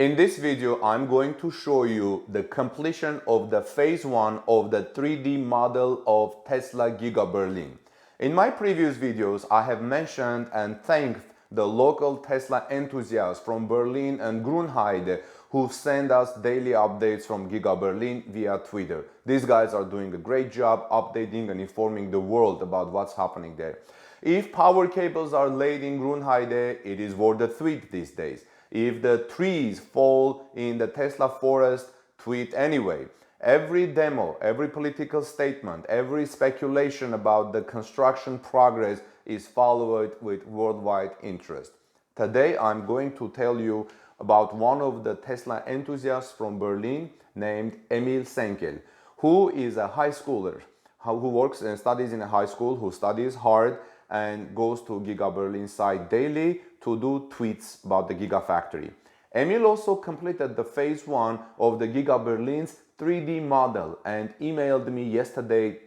In this video, I'm going to show you the completion of the phase 1 of the 3D model of Tesla Giga Berlin. In my previous videos, I have mentioned and thanked the local Tesla enthusiasts from Berlin and Grünheider who send us daily updates from Giga Berlin via Twitter. These guys are doing a great job updating and informing the world about what's happening there. If power cables are laid in Grünheider, it is worth a tweet these days. If the trees fall in the Tesla forest, tweet anyway. Every demo, every political statement, every speculation about the construction progress is followed with worldwide interest. Today I'm going to tell you about one of the Tesla enthusiasts from Berlin named Emil Senkel, who is a high schooler, who works and studies in a high school, who studies hard and goes to Giga Berlin site daily to do tweets about the Gigafactory. Emil also completed the phase 1 of the Giga Berlin's 3D model and emailed me yesterday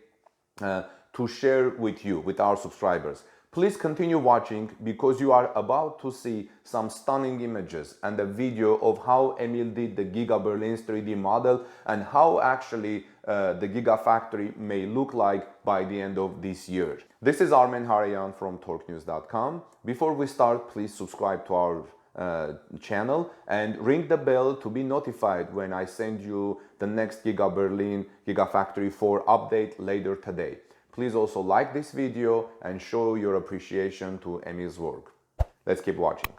to share with you, with our subscribers. Please continue watching because you are about to see some stunning images and a video of how Emil did the Giga Berlin's 3D model and how actually the Gigafactory may look like by the end of this year. This is Armen Harayan from torquenews.com. Before we start, please subscribe to our channel and ring the bell to be notified when I send you the next Giga Berlin Gigafactory 4 update later today. Please also like this video and show your appreciation to Emil's work. Let's keep watching.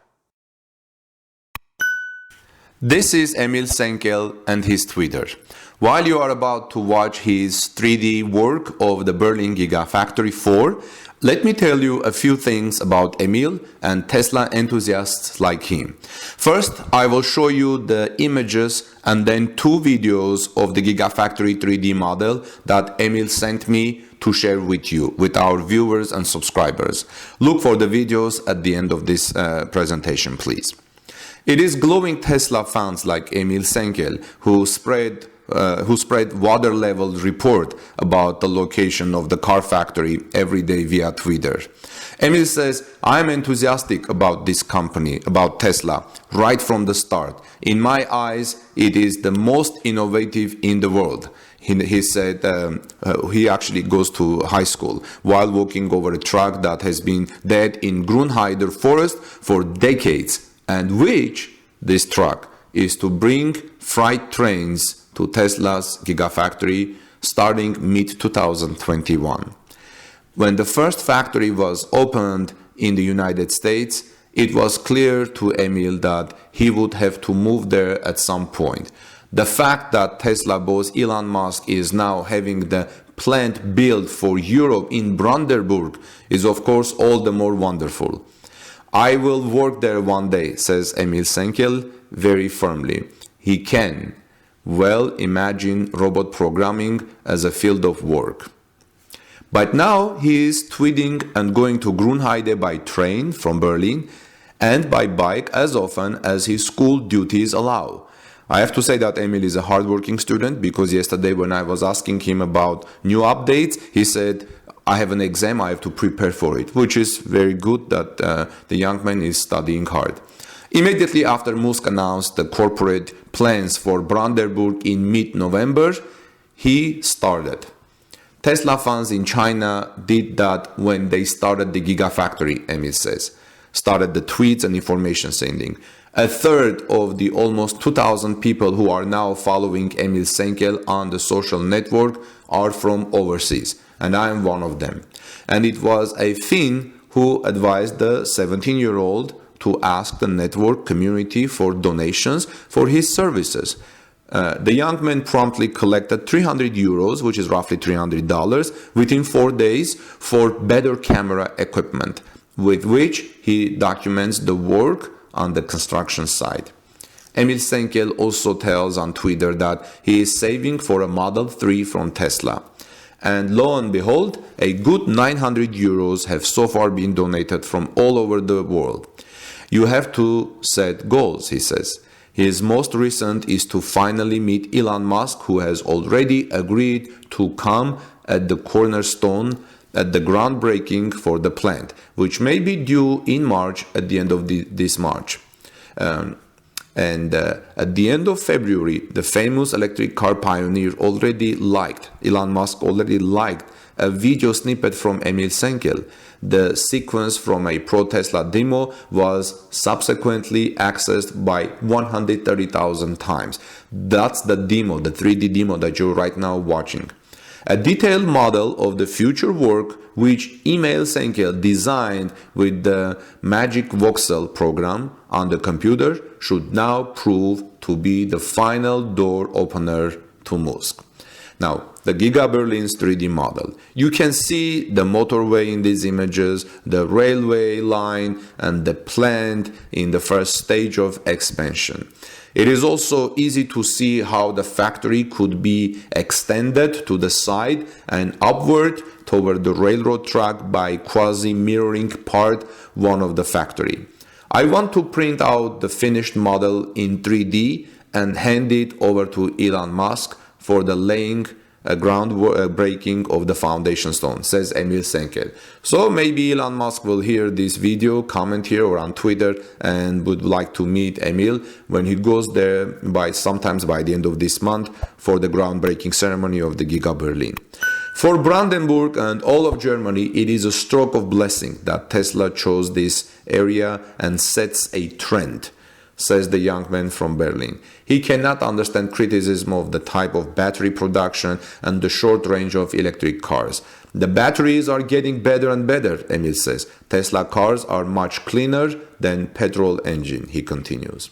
This is Emil Senkel and his Twitter. While you are about to watch his 3D work of the Berlin Gigafactory 4, let me tell you a few things about Emil and Tesla enthusiasts like him. First, I will show you the images and then 2 videos of the Gigafactory 3D model that Emil sent me to share with you, with our viewers and subscribers. Look for the videos at the end of this presentation, please. It is glowing Tesla fans like Emil Senkel who spread water level report about the location of the car factory every day via Twitter. Emil says, I'm enthusiastic about this company, about Tesla, right from the start. In my eyes, it is the most innovative in the world. He said he actually goes to high school while walking over a truck that has been dead in Grünheider Forest for decades, and which this truck is to bring freight trains to Tesla's Gigafactory starting mid-2021. When the first factory was opened in the United States, it was clear to Emil that he would have to move there at some point. The fact that Tesla boss Elon Musk is now having the plant built for Europe in Brandenburg is of course all the more wonderful. I will work there one day, says Emil Senkel very firmly. He can well imagine robot programming as a field of work. But now he is tweeting and going to Grünheide by train from Berlin and by bike as often as his school duties allow. I have to say that Emil is a hardworking student because yesterday when I was asking him about new updates, he said, I have an exam, I have to prepare for it, which is very good that the young man is studying hard. Immediately after Musk announced the corporate plans for Brandenburg in mid-November, he started. Tesla fans in China did that when they started the Gigafactory, Emil says. Started the tweets and information sending. A third of the almost 2,000 people who are now following Emil Senkel on the social network are from overseas, and I am one of them. And it was a Finn who advised the 17-year-old to ask the network community for donations for his services. The young man promptly collected 300 euros, which is roughly $300, within 4 days for better camera equipment, with which he documents the work on the construction site. Emil Senkel also tells on Twitter that he is saving for a Model 3 from Tesla. And lo and behold, a good 900 euros have so far been donated from all over the world. You have to set goals, he says. His most recent is to finally meet Elon Musk, who has already agreed to come at the cornerstone at the groundbreaking for the plant, which may be due in March, at the end of this March. And at the end of February, the famous electric car pioneer Elon Musk already liked a video snippet from Emil Senkel. The sequence from a pro-Tesla demo was subsequently accessed by 130,000 times. That's the demo, the 3D demo that you're right now watching. A detailed model of the future work which Emil Senker designed with the Magicavoxel program on the computer should now prove to be the final door opener to Musk. Now, the Giga Berlin's 3D model. You can see the motorway in these images, the railway line, and the plant in the first stage of expansion. It is also easy to see how the factory could be extended to the side and upward toward the railroad track by quasi-mirroring part one of the factory. I want to print out the finished model in 3D and hand it over to Elon Musk for the laying groundbreaking of the foundation stone, says Emil Senkel. So maybe Elon Musk will hear this video, comment here or on Twitter, and would like to meet Emil when he goes there sometimes by the end of this month for the groundbreaking ceremony of the Giga Berlin. For Brandenburg and all of Germany, it is a stroke of blessing that Tesla chose this area and sets a trend, says the young man from Berlin. He cannot understand criticism of the type of battery production and the short range of electric cars. The batteries are getting better and better, Emil says. Tesla cars are much cleaner than petrol engine, he continues.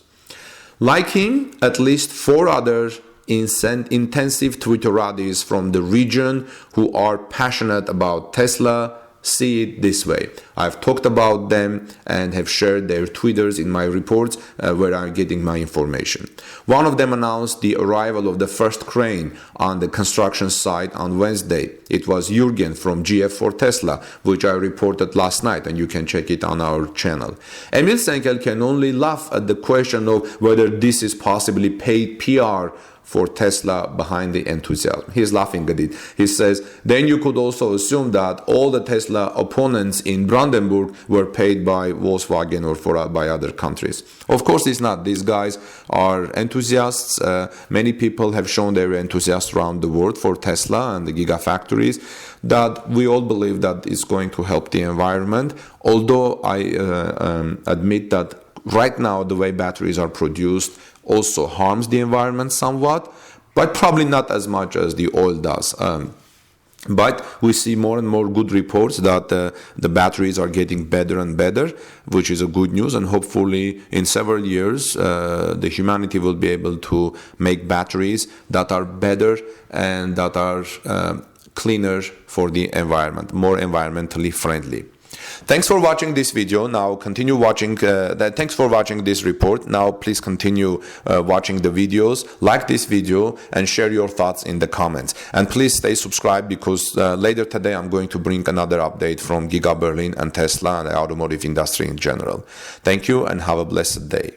Like him, at least 4 other intensive Twitterati from the region who are passionate about Tesla see it this way. I've talked about them and have shared their Twitters in my reports where I'm getting my information. One of them announced the arrival of the first crane on the construction site on Wednesday. It was Jürgen from GF for Tesla, which I reported last night, and you can check it on our channel. Emil Senkel can only laugh at the question of whether this is possibly paid PR for Tesla behind the enthusiasm. He's laughing at it. He says, then you could also assume that all the Tesla opponents in Brandenburg were paid by Volkswagen or by other countries. Of course it's not. These guys are enthusiasts. Many people have shown their enthusiasm around the world for Tesla and the Gigafactories, that we all believe that it's going to help the environment. Although I admit that right now the way batteries are produced also harms the environment somewhat, but probably not as much as the oil does. But we see more and more good reports that the batteries are getting better and better, which is a good news, and hopefully in several years the humanity will be able to make batteries that are better and that are cleaner for the environment, more environmentally friendly. Thanks for watching this video. Now continue watching thanks for watching this report. Now please continue watching the videos, like this video and share your thoughts in the comments, and please stay subscribed because later today I'm going to bring another update from Giga Berlin and Tesla and the automotive industry in general. Thank you and have a blessed day.